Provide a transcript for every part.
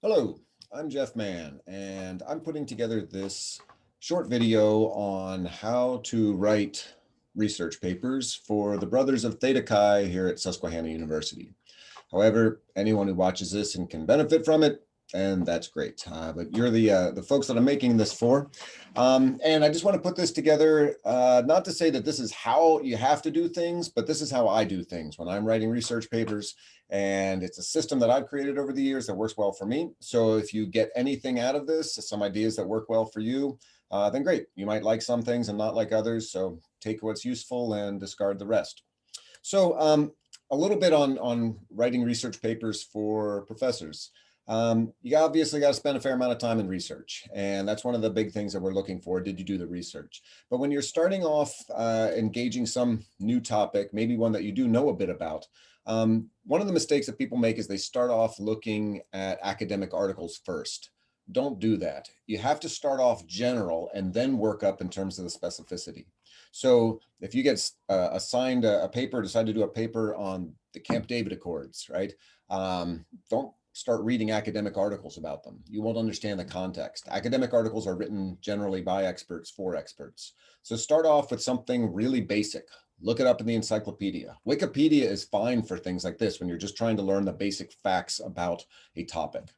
Hello, I'm Jeff Mann, and I'm putting together this short video on how to write research papers for the brothers of Theta Chi here at Susquehanna University. However, anyone who watches this and can benefit from it, and that's great. But you're the folks that I'm making this for. And I just want to put this together, not to say that this is how you have to do things, but this is how I do things when I'm writing research papers. And it's a system that I've created over the years that works well for me. So if you get anything out of this, some ideas that work well for you, then great. You might like some things and not like others. So take what's useful and discard the rest. So a little bit on writing research papers for professors. You obviously got to spend a fair amount of time in research, and that's one of the big things that we're looking for. Did you do the research? But when you're starting off engaging some new topic, maybe one that you do know a bit about, one of the mistakes that people make is they start off looking at academic articles first. Don't do that. You have to start off general and then work up in terms of the specificity. So if you get assigned a paper, decide to do a paper on the Camp David Accords, right? Don't start reading academic articles about them. You won't understand the context. Academic articles are written generally by experts for experts. So start off with something really basic. Look it up in the encyclopedia. Wikipedia is fine for things like this when you're just trying to learn the basic facts about a topic.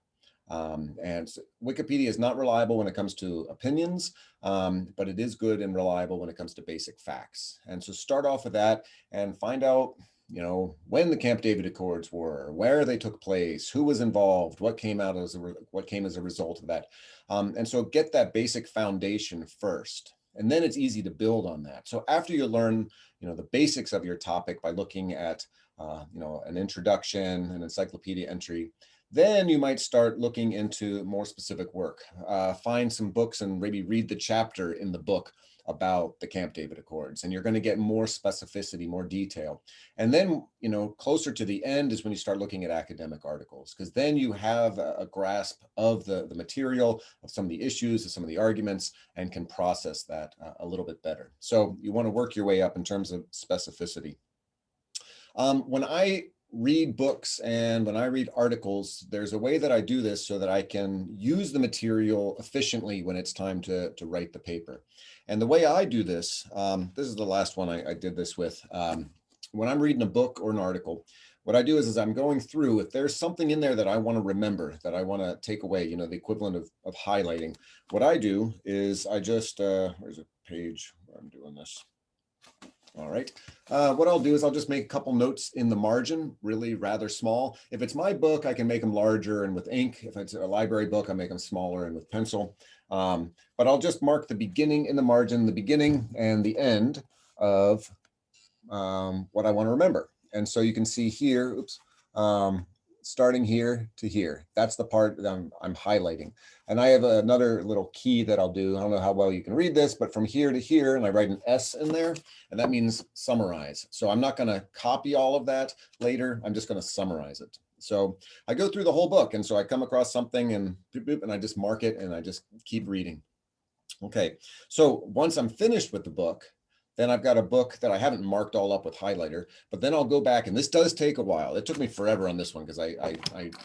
And Wikipedia is not reliable when it comes to opinions, but it is good and reliable when it comes to basic facts. And so start off with that and find out, when the Camp David Accords were, where they took place, who was involved, what came out as what came as a result of that. And so get that basic foundation first. And then it's easy to build on that. So after you learn, the basics of your topic by looking at, an introduction, an encyclopedia entry, then you might start looking into more specific work. Find some books and maybe read the chapter in the book about the Camp David Accords, and you're going to get more specificity, more detail. And then, closer to the end is when you start looking at academic articles, because then you have a grasp of the material, of some of the issues, of some of the arguments, and can process that a little bit better. So you want to work your way up in terms of specificity. When I read books and when I read articles, there's a way that I do this so that I can use the material efficiently when it's time to write the paper. And the way I do this, this is the last one I did this with. When I'm reading a book or an article, what I do is I'm going through, if there's something in there that I want to remember, that I want to take away, the equivalent of highlighting, what I do is I just, where's a page where I'm doing this? All right. What I'll do is I'll just make a couple notes in the margin, really rather small. If it's my book, I can make them larger and with ink. If it's a library book, I make them smaller and with pencil. But I'll just mark the beginning in the margin, the beginning and the end of what I want to remember. And so you can see here, oops, starting here to here. That's the part that I'm highlighting. And I have another little key that I'll do. I don't know how well you can read this, but from here to here, and I write an S in there, and that means summarize. So I'm not going to copy all of that later. I'm just going to summarize it. So I go through the whole book, and so I come across something and boop, boop, and I just mark it and I just keep reading. Okay, so once I'm finished with the book, then I've got a book that I haven't marked all up with highlighter, but then I'll go back, and this does take a while. It took me forever on this one because I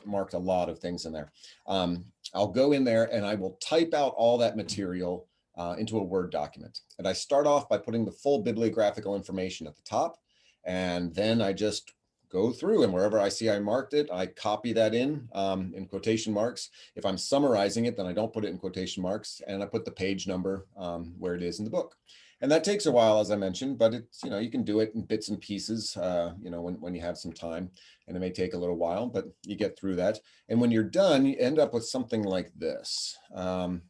marked a lot of things in there. I'll go in there and I will type out all that material into a Word document. And I start off by putting the full bibliographical information at the top, and then I just go through, and wherever I see I marked it, I copy that in quotation marks. If I'm summarizing it, then I don't put it in quotation marks, and I put the page number where it is in the book. And that takes a while, as I mentioned, but it's, you can do it in bits and pieces, when you have some time, and it may take a little while, but you get through that. And when you're done, you end up with something like this. So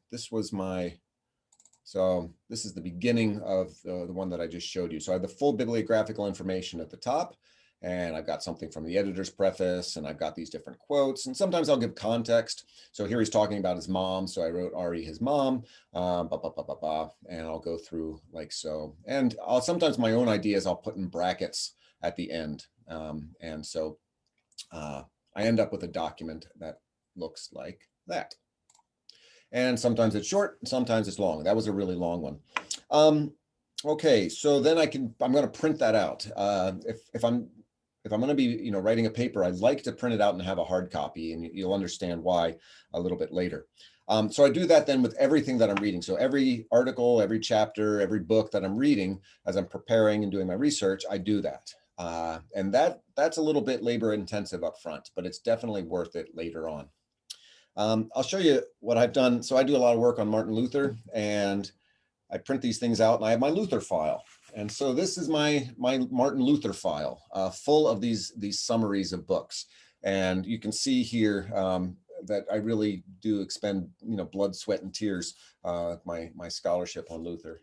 this is the beginning of the one that I just showed you. So I have the full bibliographical information at the top, and I've got something from the editor's preface, and I've got these different quotes, and sometimes I'll give context. So here he's talking about his mom. So I wrote Ari, his mom, and I'll go through like so. And sometimes my own ideas I'll put in brackets at the end. And so I end up with a document that looks like that. And sometimes it's short, sometimes it's long. That was a really long one. Okay, so then I'm going to print that out. If I'm if I'm going to be, writing a paper, I like to print it out and have a hard copy, and you'll understand why a little bit later. So I do that then with everything that I'm reading. So every article, every chapter, every book that I'm reading, as I'm preparing and doing my research, I do that. And that's a little bit labor intensive up front, but it's definitely worth it later on. I'll show you what I've done. So I do a lot of work on Martin Luther, and I print these things out, and I have my Luther file. And so this is my Martin Luther file, full of these summaries of books. And you can see here that I really do expend, blood, sweat, and tears, my scholarship on Luther.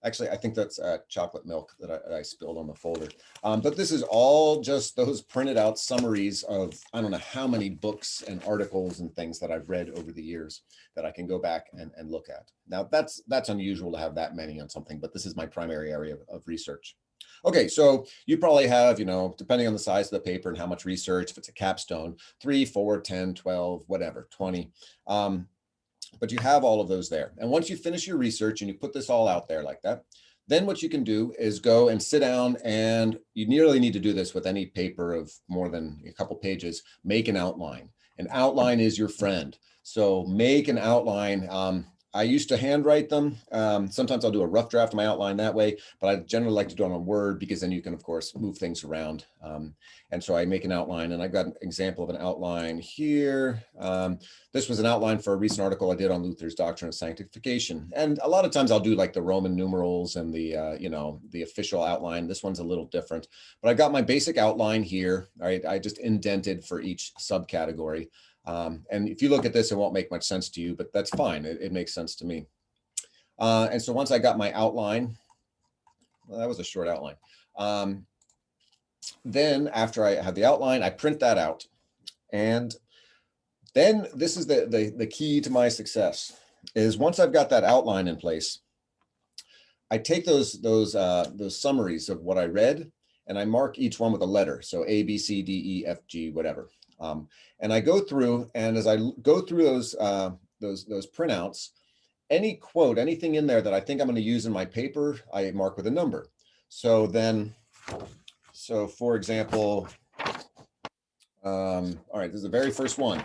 Actually, I think that's chocolate milk that I spilled on the folder. But this is all just those printed out summaries of, I don't know how many books and articles and things that I've read over the years that I can go back and look at. Now, that's unusual to have that many on something, but this is my primary area of research. Okay, so you probably have, depending on the size of the paper and how much research, if it's a capstone, 3, 4, 10, 12, whatever, 20. But you have all of those there. And once you finish your research and you put this all out there like that, then what you can do is go and sit down, and you nearly need to do this with any paper of more than a couple pages, make an outline. An outline is your friend. So make an outline. I used to handwrite them. Sometimes I'll do a rough draft of my outline that way, but I generally like to do it on Word because then you can, of course, move things around. And so I make an outline, and I've got an example of an outline here. This was an outline for a recent article I did on Luther's doctrine of sanctification. And a lot of times I'll do like the Roman numerals and the official outline. This one's a little different, but I got my basic outline here. All right, I just indented for each subcategory. And if you look at this, it won't make much sense to you, but that's fine. It makes sense to me. And so once I got my outline, well, that was a short outline. Then after I have the outline, I print that out. And then this is the key to my success is once I've got that outline in place, I take those summaries of what I read, and I mark each one with a letter. So A, B, C, D, E, F, G, whatever. And I go through, and as I go through those printouts, any quote, anything in there that I think I'm going to use in my paper, I mark with a number. So for example, all right, this is the very first one.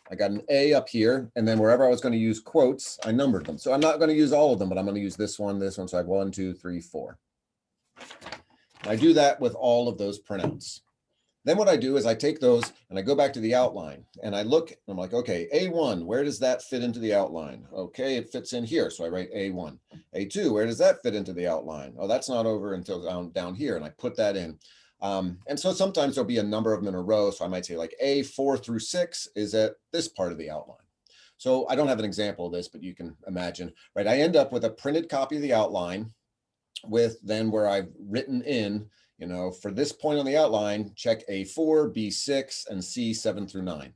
I got an A up here, and then wherever I was going to use quotes, I numbered them. So I'm not going to use all of them, but I'm going to use this one. So I have 1, 2, 3, 4. I do that with all of those printouts. Then what I do is I take those and I go back to the outline, and I look, and I'm like, okay, A1, where does that fit into the outline? Okay, it fits in here. So I write A1. A2, where does that fit into the outline? Oh, that's not over until down here. And I put that in. And so sometimes there'll be a number of them in a row. So I might say like A4 through 6 is at this part of the outline. So I don't have an example of this, but you can imagine, right? I end up with a printed copy of the outline with then where I've written in, for this point on the outline, check A4, B6, and C7 through 9.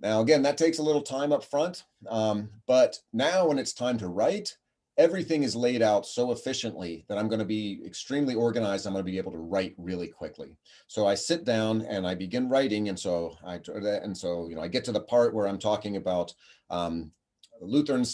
Now, again, that takes a little time up front, but now when it's time to write, everything is laid out so efficiently that I'm going to be extremely organized. I'm going to be able to write really quickly. So I sit down and I begin writing, and so I get to the part where I'm talking about Lutheran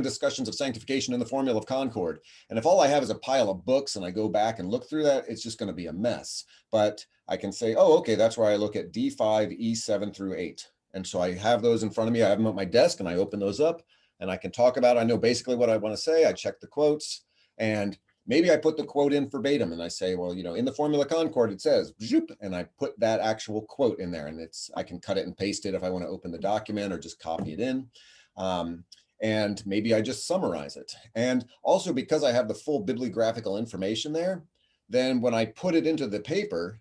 discussions of sanctification in the Formula of Concord. And if all I have is a pile of books and I go back and look through that, it's just going to be a mess. But I can say, oh, okay, that's where I look at D5, E7 through 8. And so I have those in front of me. I have them at my desk, and I open those up, and I can talk about, I know basically what I want to say. I check the quotes, and maybe I put the quote in verbatim, and I say, well, in the Formula Concord, it says, and I put that actual quote in there, and I can cut it and paste it if I want to open the document or just copy it in. And maybe I just summarize it. And also because I have the full bibliographical information there, then when I put it into the paper,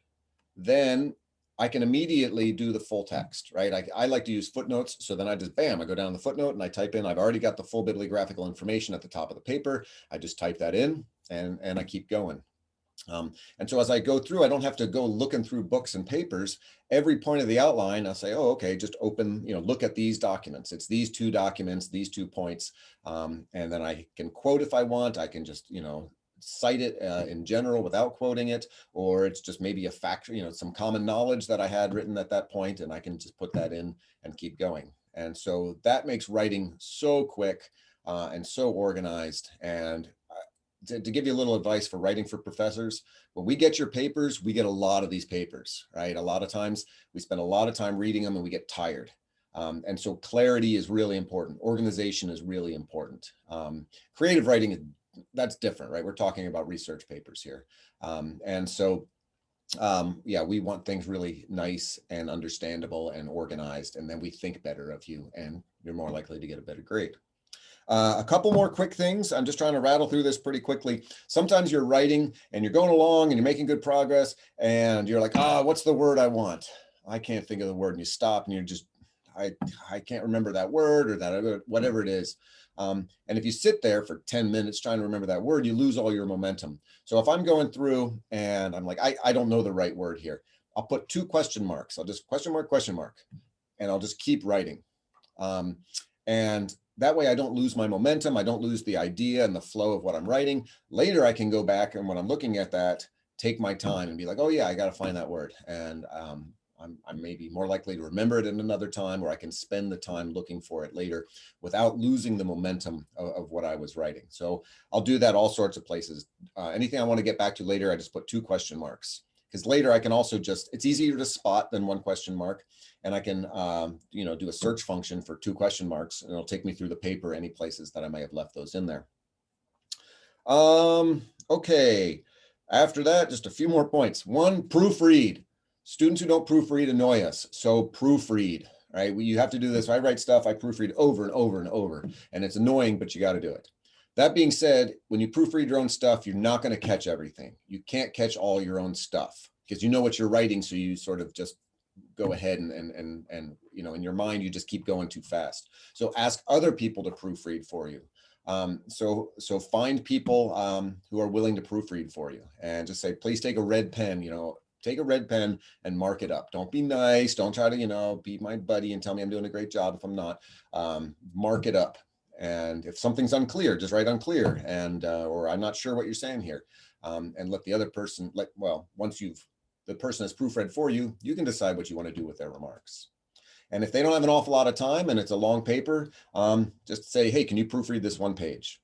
then I can immediately do the full text, right? I like to use footnotes. So then I just, bam, I go down the footnote and I type in, I've already got the full bibliographical information at the top of the paper. I just type that in and I keep going. And so as I go through, I don't have to go looking through books and papers. Every point of the outline, I'll say, oh, okay, just open, look at these documents. It's these 2 documents, these 2 points. And then I can quote if I want. I can just, cite it in general without quoting it, or it's just maybe a fact, some common knowledge that I had written at that point, and I can just put that in and keep going. And so that makes writing so quick and so organized. And to give you a little advice for writing for professors, when we get your papers, we get a lot of these papers, right? A lot of times we spend a lot of time reading them and we get tired. And so clarity is really important. Organization is really important. Creative writing, that's different, right? We're talking about research papers here. And so yeah, we want things really nice and understandable and organized, and then we think better of you and you're more likely to get a better grade. A couple more quick things. I'm just trying to rattle through this pretty quickly. Sometimes you're writing and you're going along and you're making good progress and you're like, what's the word I want? I can't think of the word, and you stop and you're just, I can't remember that word or that, whatever it is. And if you sit there for 10 minutes trying to remember that word, you lose all your momentum. So if I'm going through and I'm like, I don't know the right word here, I'll put 2 question marks. I'll just question mark, and I'll just keep writing. And that way I don't lose my momentum. I don't lose the idea and the flow of what I'm writing. Later, I can go back and when I'm looking at that, take my time and be like, oh yeah, I got to find that word. And I'm maybe more likely to remember it in another time, or I can spend the time looking for it later without losing the momentum of what I was writing. So I'll do that all sorts of places. Anything I want to get back to later, I just put 2 question marks. Because later I can also just, it's easier to spot than 1 question mark. And I can, do a search function for 2 question marks, and it'll take me through the paper, any places that I may have left those in there. Okay. After that, just a few more points. 1, proofread. Students who don't proofread annoy us. So proofread, right? You have to do this. I write stuff, I proofread over and over and over, and it's annoying, but you got to do it. That being said, when you proofread your own stuff, you're not going to catch everything. You can't catch all your own stuff because you know what you're writing. So you sort of just go ahead and in your mind, you just keep going too fast. So ask other people to proofread for you. So find people who are willing to proofread for you and just say, please take a red pen, take a red pen and mark it up. Don't be nice. Don't try to, be my buddy and tell me I'm doing a great job if I'm not. Mark it up. And if something's unclear, just write unclear or I'm not sure what you're saying here. And let the other person, once the person has proofread for you, you can decide what you want to do with their remarks. And if they don't have an awful lot of time and it's a long paper, just say, hey, can you proofread this 1 page?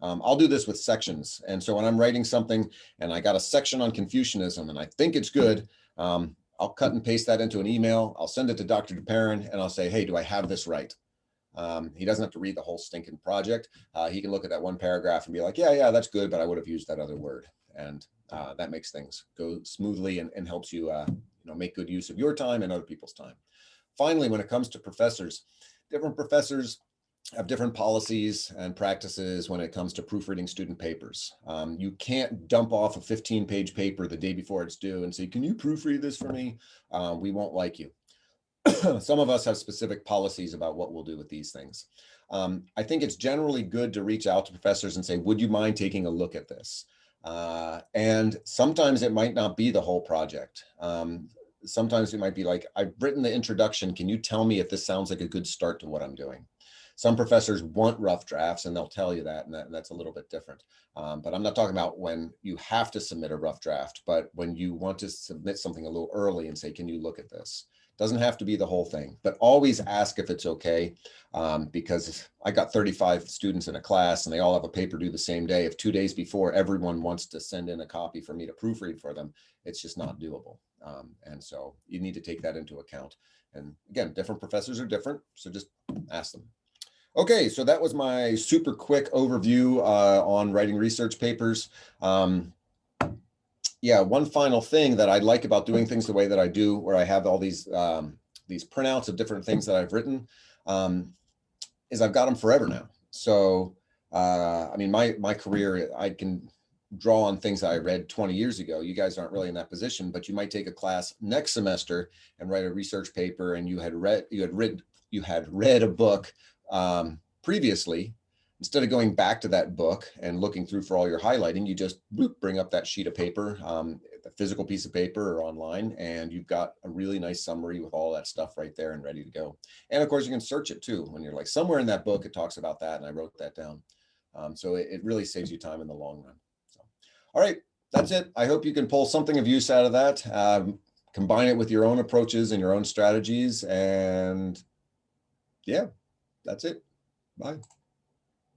I'll do this with sections. And so when I'm writing something and I got a section on Confucianism and I think it's good, I'll cut and paste that into an email. I'll send it to Dr. DeParent and I'll say, hey, do I have this right? He doesn't have to read the whole stinking project. He can look at that 1 paragraph and be like, yeah, that's good, but I would have used that other word. And that makes things go smoothly and helps you, make good use of your time and other people's time. Finally, when it comes to professors, different professors have different policies and practices when it comes to proofreading student papers. You can't dump off a 15-page paper the day before it's due and say, can you proofread this for me? We won't like you. Some of us have specific policies about what we'll do with these things. I think it's generally good to reach out to professors and say, would you mind taking a look at this? And sometimes it might not be the whole project. Sometimes it might be like, I've written the introduction. Can you tell me if this sounds like a good start to what I'm doing? Some professors want rough drafts and they'll tell you that, and that's a little bit different. But I'm not talking about when you have to submit a rough draft, but when you want to submit something a little early and say, can you look at this? Doesn't have to be the whole thing, but always ask if it's okay. Because I got 35 students in a class and they all have a paper due the same day. If 2 days before everyone wants to send in a copy for me to proofread for them, it's just not doable. And so you need to take that into account. And again, different professors are different, so just ask them. Okay, so that was my super quick overview on writing research papers. Yeah, one final thing that I like about doing things the way that I do, where I have all these printouts of different things that I've written, is I've got them forever now. So, I mean, my career, I can draw on things that I read 20 years ago. You guys aren't really in that position, but you might take a class next semester and write a research paper, and you had read a book previously. Instead of going back to that book and looking through for all your highlighting, you just bring up that sheet of paper, the physical piece of paper or online, and you've got a really nice summary with all that stuff right there and ready to go. And of course, you can search it too. When you're like, somewhere in that book, it talks about that, and I wrote that down. So it really saves you time in the long run. So, all right, that's it. I hope you can pull something of use out of that. Combine it with your own approaches and your own strategies. And yeah, that's it. Bye.